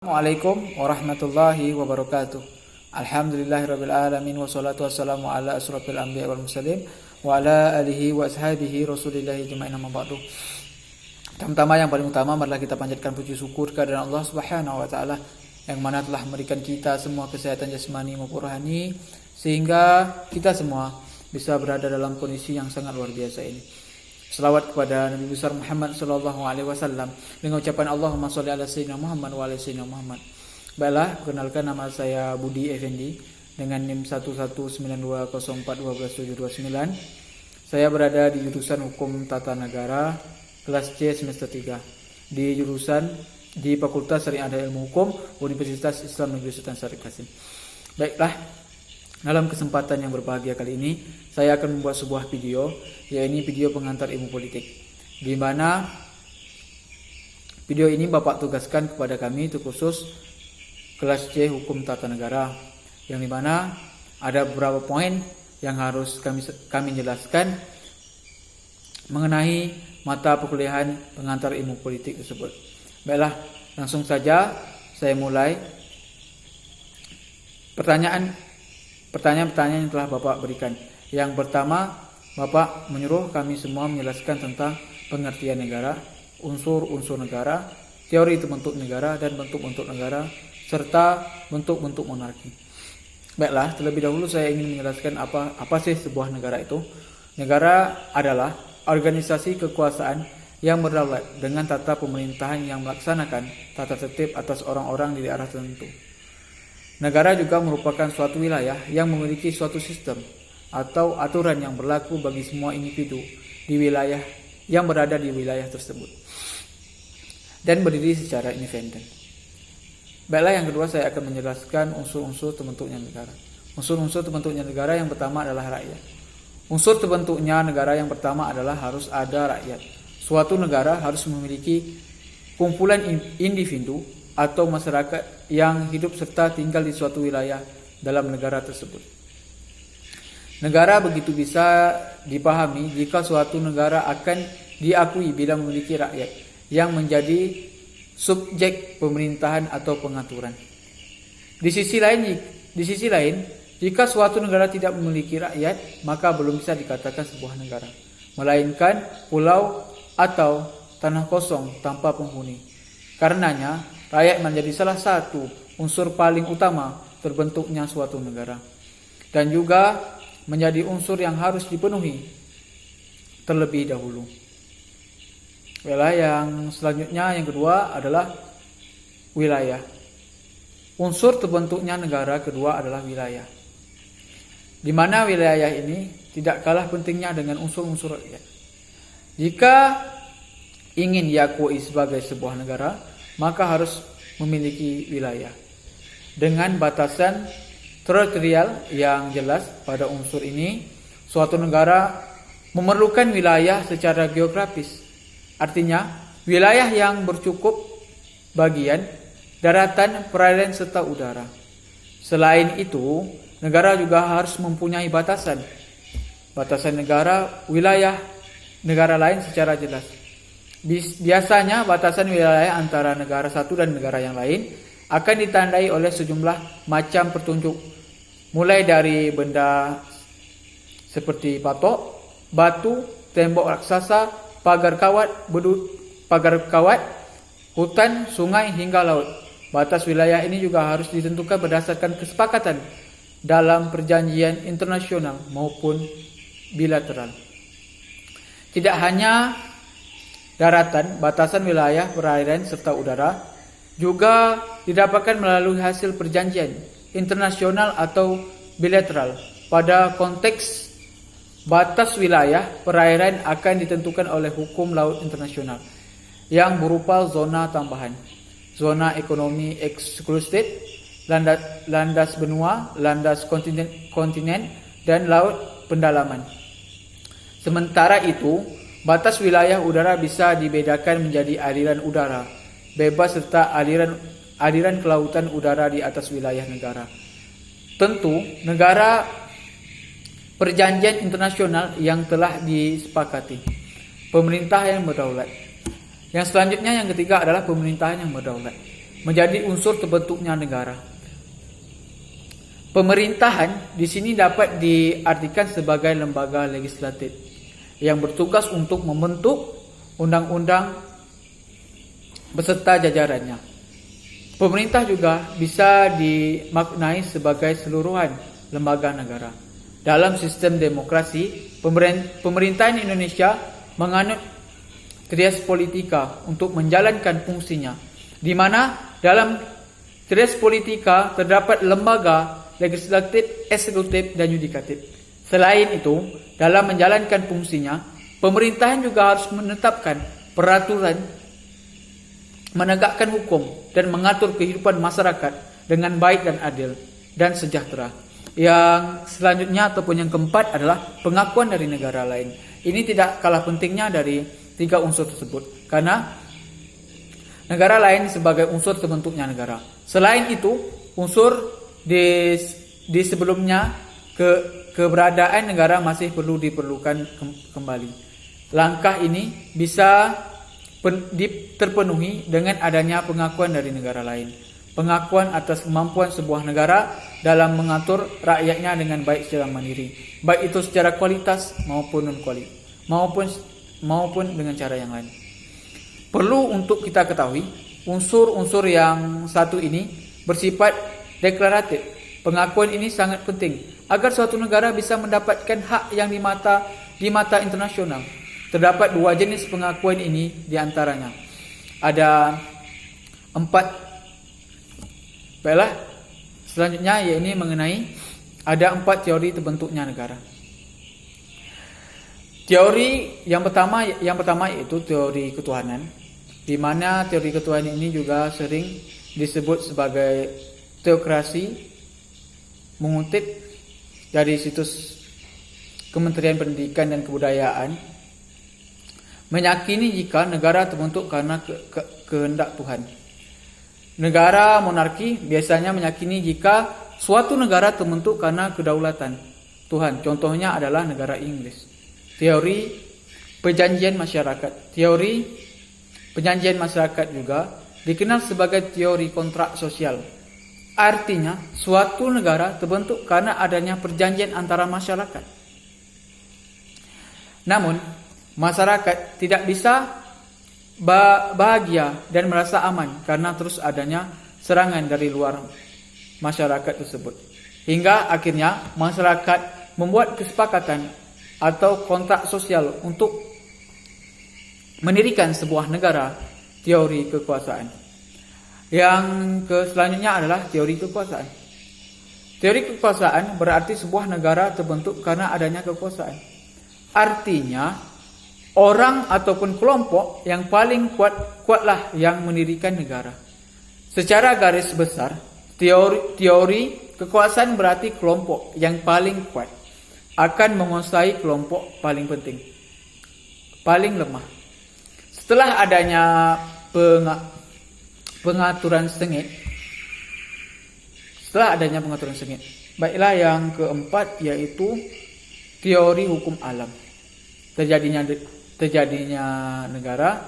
Assalamualaikum warahmatullahi wabarakatuh. Alhamdulillahirabbil alamin wassalatu wassalamu ala asrofil anbiya wal mursalin wa ala alihi wa ashabihi rasulillahi jama'a amma ba'du. Pertama yang paling utama marilah kita panjatkan puji syukur kehadirat Allah Subhanahu wa taala yang mana telah memberikan kita semua kesehatan jasmani maupun rohani sehingga kita semua bisa berada dalam kondisi yang sangat luar biasa ini. Selawat kepada Nabi besar Muhammad sallallahu alaihi wasallam dengan ucapan Allahumma sholli ala sayyidina Muhammad wa ala sayyidina Muhammad. Baiklah, perkenalkan nama saya Budi Effendi dengan NIM 11920412729. Saya berada di jurusan Hukum Tata Negara kelas C semester 3 di Fakultas Syariah dan Ilmu Hukum Universitas Islam Negeri Sultan Syarif Qasim. Baiklah, dalam kesempatan yang berbahagia kali ini, saya akan membuat sebuah video, yaitu video pengantar ilmu politik. Di mana video ini Bapak tugaskan kepada kami itu khusus kelas C Hukum Tata Negara, yang dimana ada beberapa poin yang harus kami jelaskan mengenai mata perkuliahan pengantar ilmu politik tersebut. Baiklah, langsung saja saya mulai. Pertanyaan-pertanyaan yang telah Bapak berikan. Yang pertama, Bapak menyuruh kami semua menjelaskan tentang pengertian negara, unsur-unsur negara, teori bentuk negara dan bentuk-bentuk negara, serta bentuk-bentuk monarki. Baiklah, terlebih dahulu saya ingin menjelaskan apa sih sebuah negara itu. Negara adalah organisasi kekuasaan yang berdaulat dengan tata pemerintahan yang melaksanakan tata tertib atas orang-orang di daerah tertentu. Negara juga merupakan suatu wilayah yang memiliki suatu sistem atau aturan yang berlaku bagi semua individu di wilayah yang berada di wilayah tersebut dan berdiri secara independen. Baiklah, yang kedua saya akan menjelaskan unsur-unsur terbentuknya negara. Unsur-unsur terbentuknya negara yang pertama adalah rakyat. Unsur terbentuknya negara yang pertama adalah harus ada rakyat. Suatu negara harus memiliki kumpulan individu atau masyarakat yang hidup serta tinggal di suatu wilayah dalam negara tersebut. Negara begitu bisa dipahami jika suatu negara akan diakui bila memiliki rakyat yang menjadi subjek pemerintahan atau pengaturan. Di sisi lain, jika suatu negara tidak memiliki rakyat, maka belum bisa dikatakan sebuah negara, melainkan pulau atau tanah kosong tanpa penghuni. Karenanya, rakyat menjadi salah satu unsur paling utama terbentuknya suatu negara, dan juga menjadi unsur yang harus dipenuhi terlebih dahulu. Yang selanjutnya, yang kedua adalah wilayah. Unsur terbentuknya negara kedua adalah wilayah, di mana wilayah ini tidak kalah pentingnya dengan unsur-unsur rakyat. Jika ingin diakui sebagai sebuah negara, maka harus memiliki wilayah dengan batasan teritorial yang jelas. Pada unsur ini, suatu negara memerlukan wilayah secara geografis, artinya wilayah yang bercukup bagian daratan, perairan serta udara. Selain itu, negara juga harus mempunyai batasan negara wilayah negara lain secara jelas. Biasanya batasan wilayah antara negara satu dan negara yang lain akan ditandai oleh sejumlah macam petunjuk, mulai dari benda seperti patok, batu, tembok raksasa, pagar kawat, hutan, sungai hingga laut. Batas wilayah ini juga harus ditentukan berdasarkan kesepakatan dalam perjanjian internasional maupun bilateral. Tidak hanya daratan, batasan wilayah, perairan, serta udara juga didapatkan melalui hasil perjanjian internasional atau bilateral. Pada konteks batas wilayah, perairan akan ditentukan oleh hukum laut internasional yang berupa zona tambahan, zona ekonomi eksklusif, landas benua, landas kontinen, dan laut pendalaman. Sementara itu, batas wilayah udara bisa dibedakan menjadi aliran udara bebas serta aliran kelautan udara di atas wilayah negara. Tentu, negara perjanjian internasional yang telah disepakati. Pemerintah yang berdaulat. Yang selanjutnya, yang ketiga adalah pemerintahan yang berdaulat. menjadi unsur terbentuknya negara. Pemerintahan di sini dapat diartikan sebagai lembaga legislatif yang bertugas untuk membentuk undang-undang beserta jajarannya. Pemerintah juga bisa dimaknai sebagai seluruhan lembaga negara. Dalam sistem demokrasi, pemerintahan Indonesia menganut trias politika untuk menjalankan fungsinya, di mana dalam trias politika terdapat lembaga legislatif, eksekutif, dan yudikatif. Selain itu, dalam menjalankan fungsinya, pemerintahan juga harus menetapkan peraturan, menegakkan hukum, dan mengatur kehidupan masyarakat dengan baik dan adil dan sejahtera. Yang selanjutnya ataupun yang keempat adalah pengakuan dari negara lain. Ini tidak kalah pentingnya dari tiga unsur tersebut, karena negara lain sebagai unsur terbentuknya negara. Selain itu, unsur di sebelumnya keberadaan negara masih perlu diperlukan kembali. Langkah ini bisa terpenuhi dengan adanya pengakuan dari negara lain. Pengakuan atas kemampuan sebuah negara dalam mengatur rakyatnya dengan baik secara mandiri, baik itu secara kualitas maupun non-kualitas, maupun dengan cara yang lain. Perlu untuk kita ketahui, unsur-unsur yang satu ini bersifat deklaratif. Pengakuan ini sangat penting agar suatu negara bisa mendapatkan hak yang di mata internasional. Terdapat dua jenis pengakuan ini diantaranya. Ada 4. Baiklah, selanjutnya yakni mengenai ada 4 teori terbentuknya negara. Teori yang pertama yaitu teori ketuhanan, di mana teori ketuhanan ini juga sering disebut sebagai teokrasi. Mengutip dari situs Kementerian Pendidikan dan Kebudayaan, meyakini jika negara terbentuk karena kehendak Tuhan. Negara monarki biasanya meyakini jika suatu negara terbentuk karena kedaulatan Tuhan. Contohnya adalah negara Inggris. Teori perjanjian masyarakat. Teori perjanjian masyarakat juga dikenal sebagai teori kontrak sosial. Artinya, suatu negara terbentuk karena adanya perjanjian antara masyarakat. Namun, masyarakat tidak bisa bahagia dan merasa aman karena terus adanya serangan dari luar masyarakat tersebut. Hingga akhirnya masyarakat membuat kesepakatan atau kontrak sosial untuk mendirikan sebuah negara. Teori kekuasaan. Yang selanjutnya adalah teori kekuasaan. Teori kekuasaan berarti sebuah negara terbentuk karena adanya kekuasaan. Teorinya orang ataupun kelompok yang paling kuatlah yang mendirikan negara. Secara garis besar, teori kekuasaan berarti kelompok yang paling kuat akan menguasai kelompok paling penting, paling lemah. Setelah adanya pengaturan sengit. Baiklah, yang keempat yaitu teori hukum alam. Terjadinya negara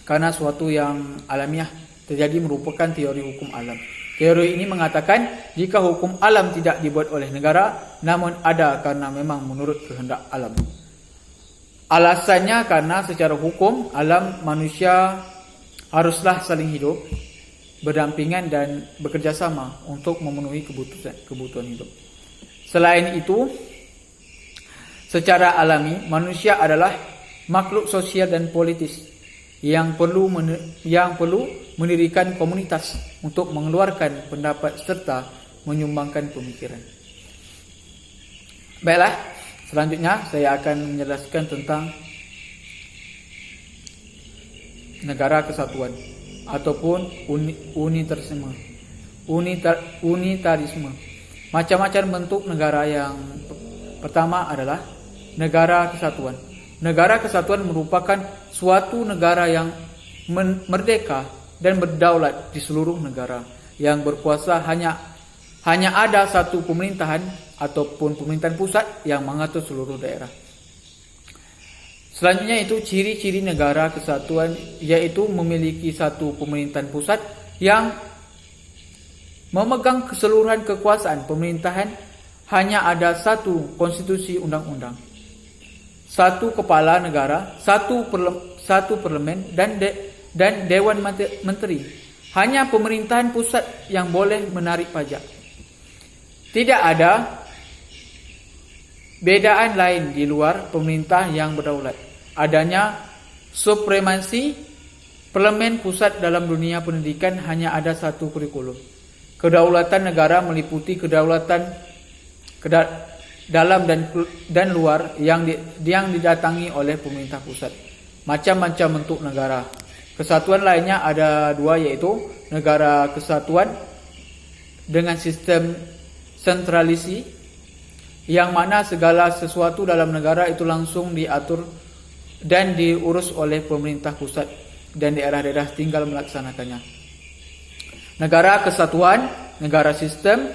karena suatu yang alamiah terjadi merupakan teori hukum alam. Teori ini mengatakan jika hukum alam tidak dibuat oleh negara, namun ada karena memang menurut kehendak alam. Alasannya karena secara hukum alam manusia haruslah saling hidup, berdampingan dan bekerja sama untuk memenuhi kebutuhan hidup. Selain itu, secara alami manusia adalah makhluk sosial dan politis yang perlu mendirikan komunitas untuk mengeluarkan pendapat serta menyumbangkan pemikiran. Baiklah, selanjutnya saya akan menjelaskan tentang negara kesatuan ataupun unitarisme. Macam-macam bentuk negara. Yang pertama adalah negara kesatuan. Negara kesatuan merupakan suatu negara yang merdeka dan berdaulat di seluruh negara, yang berkuasa hanya ada satu pemerintahan ataupun pemerintahan pusat yang mengatur seluruh daerah. Selanjutnya itu ciri-ciri negara kesatuan, yaitu memiliki satu pemerintahan pusat yang memegang keseluruhan kekuasaan pemerintahan hanya ada satu konstitusi undang-undang, satu kepala negara, satu parlemen dan dewan menteri. Hanya pemerintahan pusat yang boleh menarik pajak. Tidak ada bedaan lain di luar pemerintah yang berdaulat. Adanya supremasi parlemen pusat dalam dunia pendidikan, hanya ada satu kurikulum. Kedaulatan negara meliputi kedaulatan dalam dan luar yang didatangi oleh pemerintah pusat. Macam-macam bentuk negara. Kesatuan lainnya ada dua, yaitu negara kesatuan dengan sistem sentralisi, yang mana segala sesuatu dalam negara itu langsung diatur dan diurus oleh pemerintah pusat dan daerah-daerah tinggal melaksanakannya. Negara kesatuan, negara sistem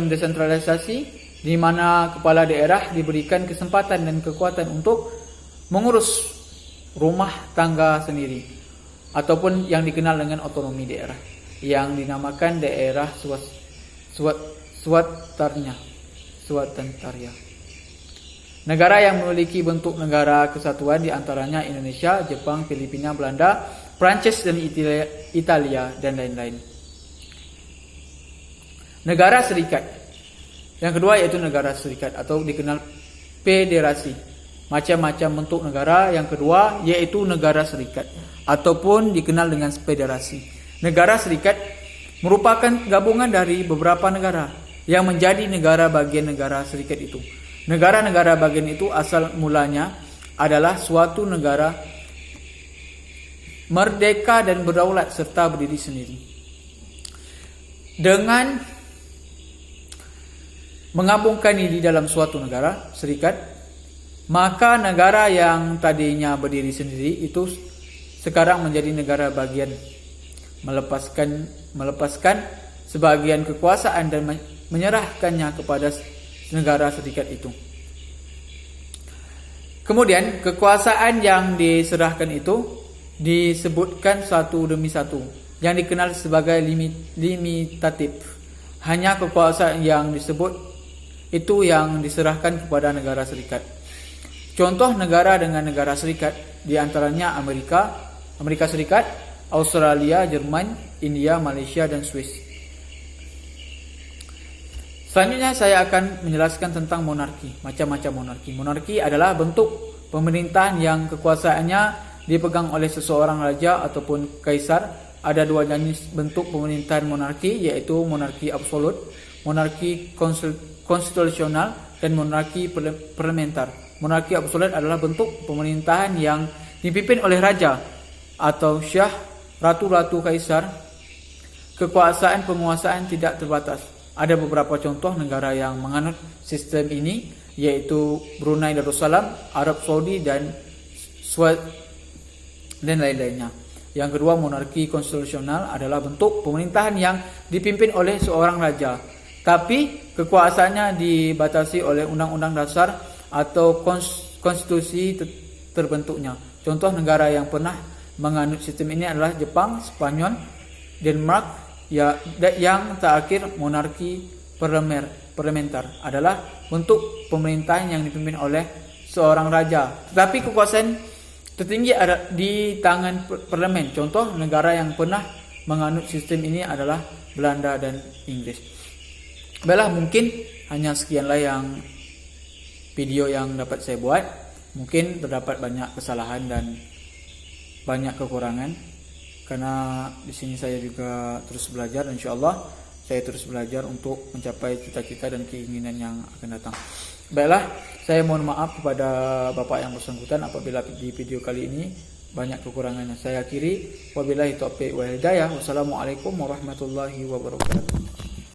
desentralisasi, di mana kepala daerah diberikan kesempatan dan kekuatan untuk mengurus rumah tangga sendiri, ataupun yang dikenal dengan otonomi daerah, yang dinamakan daerah swatantarya. Negara yang memiliki bentuk negara kesatuan diantaranya Indonesia, Jepang, Filipina, Belanda, Prancis dan Italia dan lain-lain. Negara serikat. Yang kedua yaitu negara serikat atau dikenal federasi. Macam-macam bentuk negara. Yang kedua yaitu negara serikat ataupun dikenal dengan federasi. Negara serikat merupakan gabungan dari beberapa negara yang menjadi negara bagian negara serikat itu. Negara-negara bagian itu asal mulanya adalah suatu negara merdeka dan berdaulat serta berdiri sendiri. Dengan menggabungkan diri dalam suatu negara serikat, maka negara yang tadinya berdiri sendiri itu sekarang menjadi negara bagian, melepaskan sebagian kekuasaan dan menyerahkannya kepada negara serikat itu. Kemudian kekuasaan yang diserahkan itu disebutkan satu demi satu, yang dikenal sebagai limitatif. Hanya kekuasaan yang disebut itu yang diserahkan kepada negara serikat. Contoh negara dengan negara serikat diantaranya Amerika Serikat, Australia, Jerman, India, Malaysia dan Swiss. Selanjutnya saya akan menjelaskan tentang monarki, macam-macam monarki. Monarki adalah bentuk pemerintahan yang kekuasaannya dipegang oleh seseorang raja ataupun kaisar. Ada dua jenis bentuk pemerintahan monarki, yaitu monarki absolut, monarki konstitusional, dan monarki parlementer. Monarki absolut adalah bentuk pemerintahan yang dipimpin oleh raja atau syah, ratu-ratu, kaisar. Kekuasaan penguasaan tidak terbatas. Ada beberapa contoh negara yang menganut sistem ini, yaitu Brunei Darussalam, Arab Saudi dan lain-lainnya. Yang kedua, monarki konstitusional adalah bentuk pemerintahan yang dipimpin oleh seorang raja, tapi kekuasaannya dibatasi oleh undang-undang dasar atau konstitusi terbentuknya. Contoh negara yang pernah menganut sistem ini adalah Jepang, Spanyol, Denmark. Yang terakhir, monarki parlementer adalah bentuk pemerintahan yang dipimpin oleh seorang raja, tetapi kekuasaan tertinggi ada di tangan parlemen. Contoh negara yang pernah menganut sistem ini adalah Belanda dan Inggris. Baiklah, mungkin hanya sekianlah yang video yang dapat saya buat. Mungkin terdapat banyak kesalahan dan banyak kekurangan, karena di sini saya juga terus belajar. Insyaallah saya terus belajar untuk mencapai cita-cita dan keinginan yang akan datang. Baiklah, saya mohon maaf kepada Bapak yang bersangkutan apabila di video kali ini banyak kekurangannya. Saya akhiri, wabillahi taufiq wal hidayah. Wassalamualaikum warahmatullahi wabarakatuh.